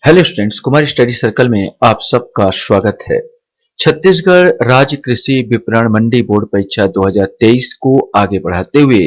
Hello students, Kumar study circle में आप सबका स्वागत है। छत्तीसगढ़ राज्य कृषि विपणन मंडी बोर्ड परीक्षा 2023 को आगे बढ़ाते हुए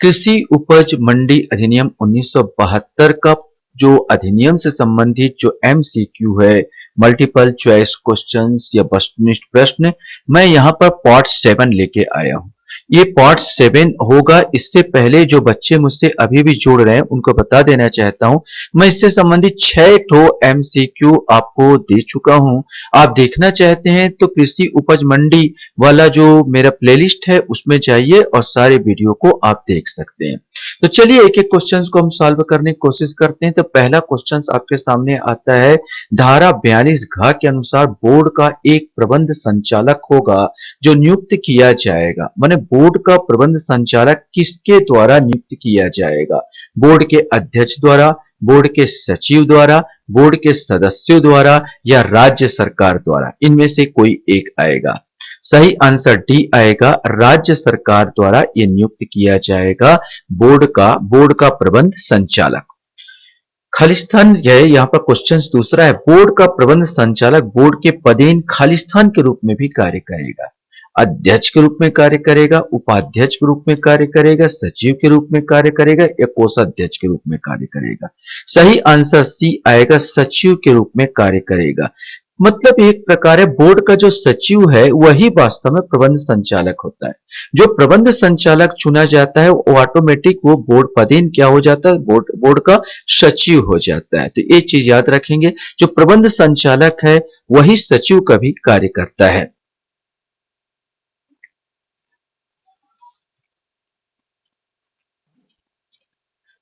कृषि उपज मंडी अधिनियम 1972 का जो अधिनियम से संबंधित जो एमसीक्यू है, मल्टीपल चॉइस क्वेश्चंस या वस्तुनिष्ठ प्रश्न, मैं यहाँ पर पार्ट 7 लेके आया हूँ। ये पार्ट 7 होगा। इससे पहले जो बच्चे मुझसे अभी भी जुड़ रहे हैं उनको बता देना चाहता हूँ, मैं इससे संबंधित 6 ठो एमसीक्यू आपको दे चुका हूं। आप देखना चाहते हैं तो कृषि उपज मंडी वाला जो मेरा प्लेलिस्ट है उसमें जाइए और सारे वीडियो को आप देख सकते हैं। तो चलिए एक एक क्वेश्चंस को हम सॉल्व करने की कोशिश करते हैं। तो पहला क्वेश्चंस आपके सामने आता है, धारा 42 घ के अनुसार बोर्ड का एक प्रबंध संचालक होगा जो नियुक्त किया जाएगा। माने बोर्ड का प्रबंध संचालक किसके द्वारा नियुक्त किया जाएगा? बोर्ड के अध्यक्ष द्वारा, बोर्ड के सचिव द्वारा, बोर्ड के सदस्यों द्वारा या राज्य सरकार द्वारा? इनमें से कोई एक आएगा। सही आंसर डी आएगा, राज्य सरकार द्वारा यह नियुक्त किया जाएगा बोर्ड का प्रबंध संचालक। खालिस्तान है यहाँ पर क्वेश्चन दूसरा है, बोर्ड का प्रबंध संचालक बोर्ड के पदेन खालिस्तान के रूप में भी कार्य करेगा। अध्यक्ष के रूप में कार्य करेगा, उपाध्यक्ष के रूप में कार्य करेगा, सचिव के रूप में कार्य करेगा या कोषाध्यक्ष के रूप में कार्य करेगा? सही आंसर सी आएगा, सचिव के रूप में कार्य करेगा। मतलब एक प्रकार है, बोर्ड का जो सचिव है वही वास्तव में प्रबंध संचालक होता है। जो प्रबंध संचालक चुना जाता है वो ऑटोमेटिक वो बोर्ड पदेन क्या हो जाता है? बोर्ड का सचिव हो जाता है। तो ये चीज याद रखेंगे, जो प्रबंध संचालक है वही सचिव का भी कार्य करता है।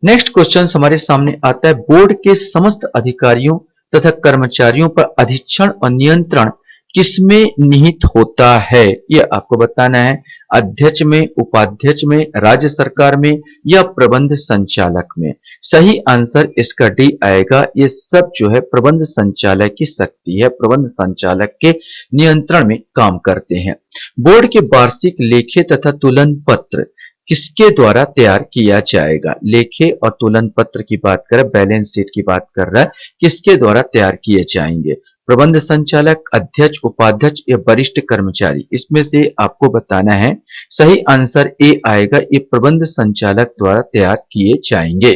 नेक्स्ट क्वेश्चन हमारे सामने आता है, बोर्ड के समस्त अधिकारियों तथा कर्मचारियों पर अधीक्षण और नियंत्रण किसमें निहित होता है? यह आपको बताना है। अध्यक्ष में, उपाध्यक्ष में, राज्य सरकार में या प्रबंध संचालक में? सही आंसर इसका डी आएगा। ये सब जो है प्रबंध संचालक की शक्ति है, प्रबंध संचालक के नियंत्रण में काम करते हैं। बोर्ड के वार्षिक लेखे तथा तुलन पत्र किसके द्वारा तैयार किया जाएगा? लेखे और तुलन पत्र की बात करें, बैलेंस शीट की बात कर रहा है, किसके द्वारा तैयार किए जाएंगे? प्रबंध संचालक, अध्यक्ष, उपाध्यक्ष या वरिष्ठ कर्मचारी? इसमें से आपको बताना है। सही आंसर ए आएगा, ये प्रबंध संचालक द्वारा तैयार किए जाएंगे।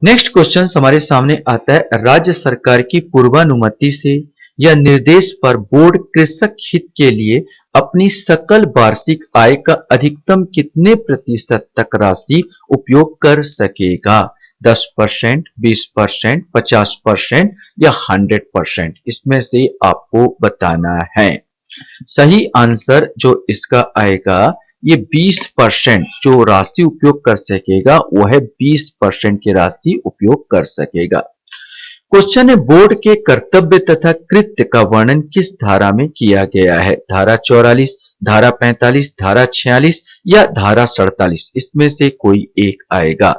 नेक्स्ट क्वेश्चन हमारे सामने आता है, राज्य सरकार की पूर्वानुमति से या निर्देश पर बोर्ड कृषक हित के लिए अपनी सकल वार्षिक आय का अधिकतम कितने प्रतिशत तक राशि उपयोग कर सकेगा? 10%, 20%, 50% या 100%? इसमें से आपको बताना है। सही आंसर जो इसका आएगा, ये 20% जो राशि उपयोग कर सकेगा वह 20% की राशि उपयोग कर सकेगा। क्वेश्चन है, बोर्ड के कर्तव्य तथा कृत्य का वर्णन किस धारा में किया गया है? धारा 44, धारा 45, धारा 46 या धारा 47? इसमें से कोई एक आएगा।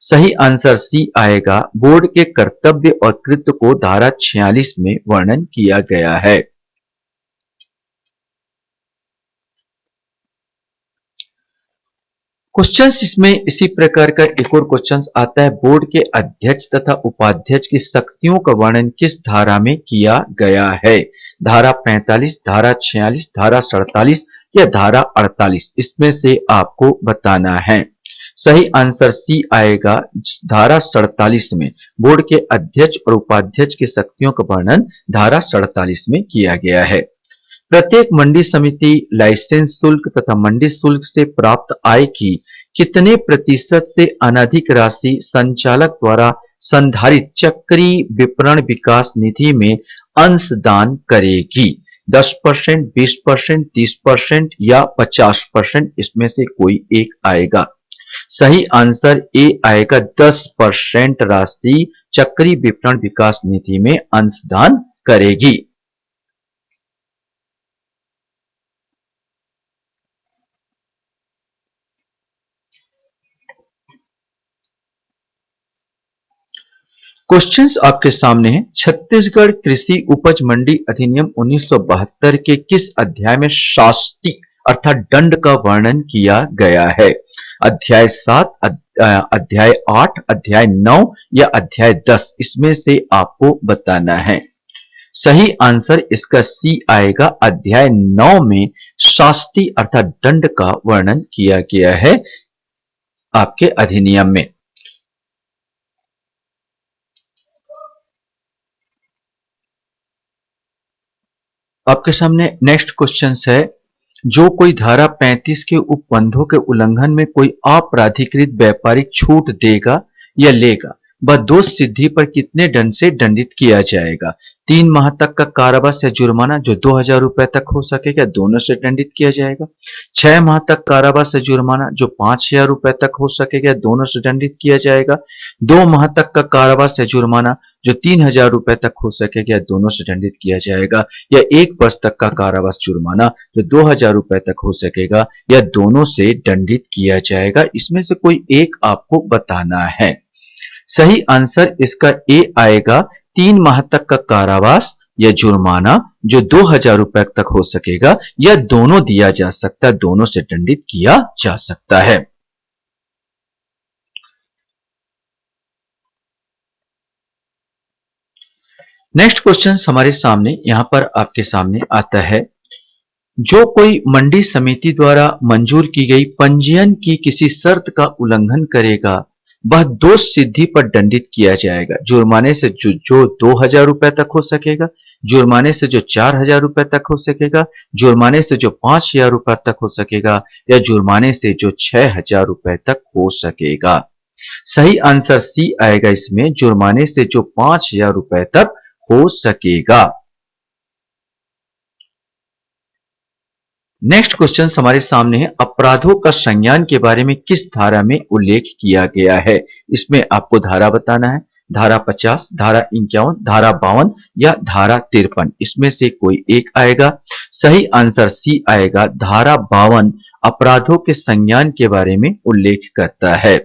सही आंसर सी आएगा, बोर्ड के कर्तव्य और कृत्य को धारा 46 में वर्णन किया गया है। क्वेश्चंस इसमें इसी प्रकार का एक और क्वेश्चंस आता है, बोर्ड के अध्यक्ष तथा उपाध्यक्ष की शक्तियों का वर्णन किस धारा में किया गया है? धारा 45, धारा 46, धारा 47 या धारा 48? इसमें से आपको बताना है। सही आंसर सी आएगा, धारा 47 में बोर्ड के अध्यक्ष और उपाध्यक्ष की शक्तियों का वर्णन धारा 47 में किया गया है। प्रत्येक मंडी समिति लाइसेंस शुल्क तथा मंडी शुल्क से प्राप्त आय की कितने प्रतिशत से अनधिक राशि संचालक द्वारा संधारित चक्रीय विपणन विकास निधि में अंशदान करेगी? 10%, 20%, 30% या 50%? इसमें से कोई एक आएगा। सही आंसर ए आएगा, 10% राशि चक्रीय विपणन विकास निधि में अंशदान करेगी। क्वेश्चंस आपके सामने हैं। छत्तीसगढ़ कृषि उपज मंडी अधिनियम 1972 के किस अध्याय में शास्ति अर्थात दंड का वर्णन किया गया है? अध्याय 7, अध्याय 8, अध्याय 9 या अध्याय 10, इसमें से आपको बताना है। सही आंसर इसका सी आएगा। अध्याय 9 में शास्ति अर्थात दंड का वर्णन किया गया है आपके अधिनियम में। आपके सामने नेक्स्ट क्वेश्चन है, जो कोई धारा 35 के उपबंधों के उल्लंघन में कोई अपराधीकृत व्यापारिक छूट देगा या लेगा, वह दोष सिद्धि पर कितने दंड से दंडित किया जाएगा? 3 माह तक का कारावास या जुर्माना जो 2000 रुपए तक हो सकेगा, दोनों से दंडित किया जाएगा। 6 माह तक कारावास या जुर्माना जो 5000 रुपए तक हो सकेगा, दोनों से दंडित किया जाएगा। 2 माह तक का कारावास या जुर्माना जो 3000 रुपए तक हो सकेगा, दोनों से दंडित किया जाएगा। या 1 वर्ष तक का कारावास जुर्माना जो 2000 रुपए तक हो सकेगा, या दोनों से दंडित किया जाएगा। इसमें से कोई एक आपको बताना है। सही आंसर इसका ए आएगा। 3 माह तक का कारावास या जुर्माना जो 2000 रुपए तक हो सकेगा, या दोनों दिया जा सकता है, दोनों से दंडित किया जा सकता है। नेक्स्ट क्वेश्चन हमारे सामने यहां पर आपके सामने आता है, जो कोई मंडी समिति द्वारा मंजूर की गई पंजीयन की किसी शर्त का उल्लंघन करेगा, वह दोष सिद्धि पर दंडित किया जाएगा। जुर्माने से जो 2000 रुपए तक हो सकेगा, जुर्माने से जो 4000 रुपए तक हो सकेगा, जुर्माने से जो 5000 रुपए तक हो सकेगा, या जुर्माने से जो 6000 रुपए तक हो सकेगा। सही आंसर सी आएगा इसमें, जुर्माने से जो 5000 रुपए तक हो सकेगा। नेक्स्ट क्वेश्चन हमारे सामने है, अपराधों का संज्ञान के बारे में किस धारा में उल्लेख किया गया है? इसमें आपको धारा बताना है। धारा 50, धारा 51, धारा 52 या धारा 53, इसमें से कोई एक आएगा। सही आंसर सी आएगा। धारा 52 अपराधों के संज्ञान के बारे में उल्लेख करता है।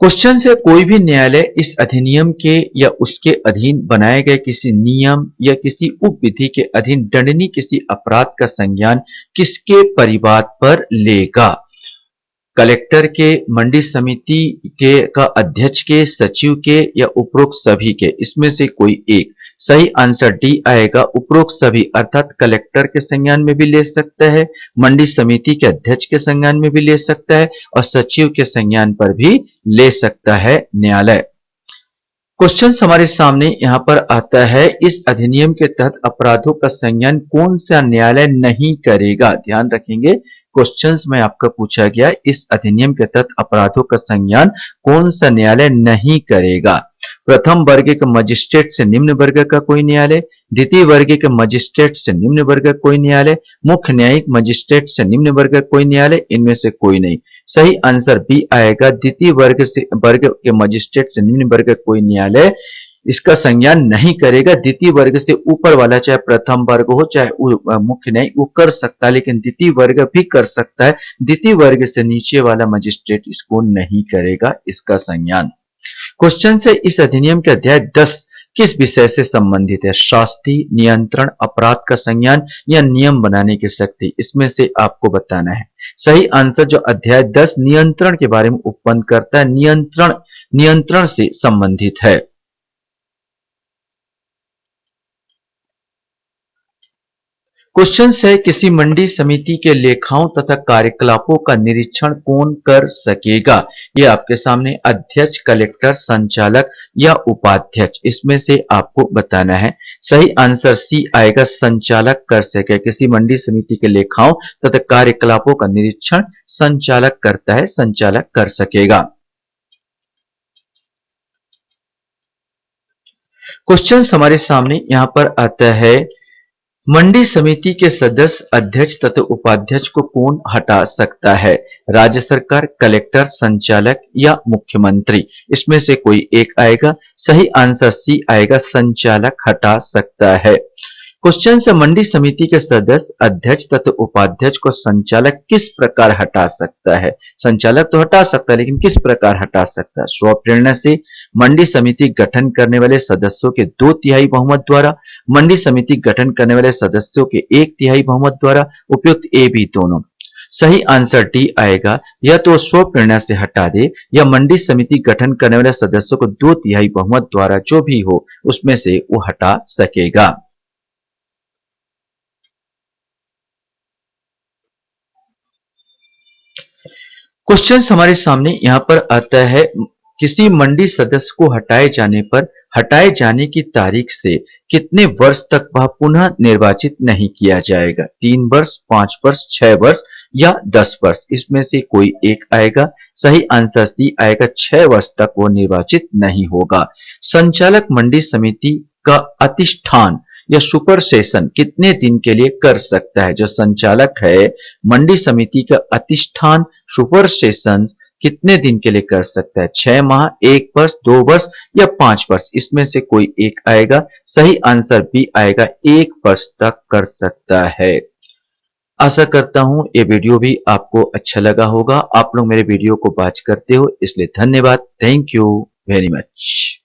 क्वेश्चन से, कोई भी न्यायालय इस अधिनियम के या उसके अधीन बनाए गए किसी नियम या किसी उपविधि के अधीन दंडनीय किसी अपराध का संज्ञान किसके परिवाद पर लेगा? कलेक्टर के, मंडी समिति के का अध्यक्ष के, सचिव के, या उपरोक्त सभी के? इसमें से कोई एक। सही आंसर डी आएगा, उपरोक्त सभी, अर्थात कलेक्टर के संज्ञान में भी ले सकता है, मंडी समिति के अध्यक्ष के संज्ञान में भी ले सकता है, और सचिव के संज्ञान पर भी ले सकता है न्यायालय। क्वेश्चन हमारे सामने यहां पर आता है, इस अधिनियम के तहत अपराधों का संज्ञान कौन सा न्यायालय नहीं करेगा? ध्यान रखेंगे, क्वेश्चंस में आपका पूछा गया, इस अधिनियम के तहत अपराधों का संज्ञान कौन सा न्यायालय नहीं करेगा? प्रथम वर्ग के मजिस्ट्रेट से निम्न वर्ग का कोई न्यायालय, द्वितीय वर्ग के मजिस्ट्रेट से निम्न वर्ग का कोई न्यायालय, मुख्य न्यायिक मजिस्ट्रेट से निम्न वर्ग का कोई न्यायालय, इनमें से कोई नहीं। सही आंसर बी आएगा, द्वितीय वर्ग के मजिस्ट्रेट से निम्न वर्ग का कोई न्यायालय इसका संज्ञान नहीं करेगा। द्वितीय वर्ग से ऊपर वाला चाहे प्रथम वर्ग हो चाहे मुख्य न्यायिक, वो कर सकता है, लेकिन द्वितीय वर्ग भी कर सकता है। द्वितीय वर्ग से नीचे वाला मजिस्ट्रेट इसको नहीं करेगा इसका संज्ञान। क्वेश्चन से, इस अधिनियम के अध्याय 10 किस विषय से संबंधित है? शास्ति, नियंत्रण, अपराध का संज्ञान या नियम बनाने की शक्ति? इसमें से आपको बताना है। सही आंसर जो अध्याय 10 नियंत्रण के बारे में उपबंध करता है, नियंत्रण से संबंधित है। क्वेश्चन है, किसी मंडी समिति के लेखाओं तथा कार्यकलापों का निरीक्षण कौन कर सकेगा? ये आपके सामने अध्यक्ष, कलेक्टर, संचालक या उपाध्यक्ष, इसमें से आपको बताना है। सही आंसर सी आएगा, संचालक कर सके। किसी मंडी समिति के लेखाओं तथा कार्यकलापों का निरीक्षण संचालक करता है, संचालक कर सकेगा। क्वेश्चन हमारे सामने यहां पर आता है, मंडी समिति के सदस्य, अध्यक्ष तथा उपाध्यक्ष को कौन हटा सकता है? राज्य सरकार, कलेक्टर, संचालक या मुख्यमंत्री? इसमें से कोई एक आएगा। सही आंसर सी आएगा, संचालक हटा सकता है। क्वेश्चन है, मंडी समिति के सदस्य, अध्यक्ष तथा उपाध्यक्ष को संचालक किस प्रकार हटा सकता है? संचालक तो हटा सकता है, लेकिन किस प्रकार हटा सकता है? स्वप्रेरणा से, मंडी समिति गठन करने वाले सदस्यों के 2/3 बहुमत द्वारा, मंडी समिति गठन करने वाले सदस्यों के 1/3 बहुमत द्वारा, उपयुक्त ए बी दोनों। सही आंसर डी आएगा, या तो स्वप्रेरणा से हटा दे या मंडी समिति गठन करने वाले सदस्यों को 2/3 बहुमत द्वारा, जो भी हो उसमें से वो हटा सकेगा। क्वेश्चन हमारे सामने यहां पर आता है, किसी मंडी सदस्य को हटाए जाने पर हटाए जाने की तारीख से कितने वर्ष तक वह पुनः निर्वाचित नहीं किया जाएगा? 3 वर्ष, 5 वर्ष, 6 वर्ष या 10 वर्ष, इसमें से कोई एक आएगा। सही आंसर सी आएगा, 6 वर्ष तक वो निर्वाचित नहीं होगा। संचालक मंडी समिति का अधिष्ठान या सुपर सेशन कितने दिन के लिए कर सकता है? जो संचालक है मंडी समिति का अधिष्ठान सुपर सेशन कितने दिन के लिए कर सकता है? 6 माह, 1 वर्ष, 2 वर्ष या 5 वर्ष, इसमें से कोई एक आएगा। सही आंसर बी आएगा, 1 वर्ष तक कर सकता है। आशा करता हूं ये वीडियो भी आपको अच्छा लगा होगा। आप लोग मेरे वीडियो को वॉच करते हो इसलिए धन्यवाद। Thank you very much.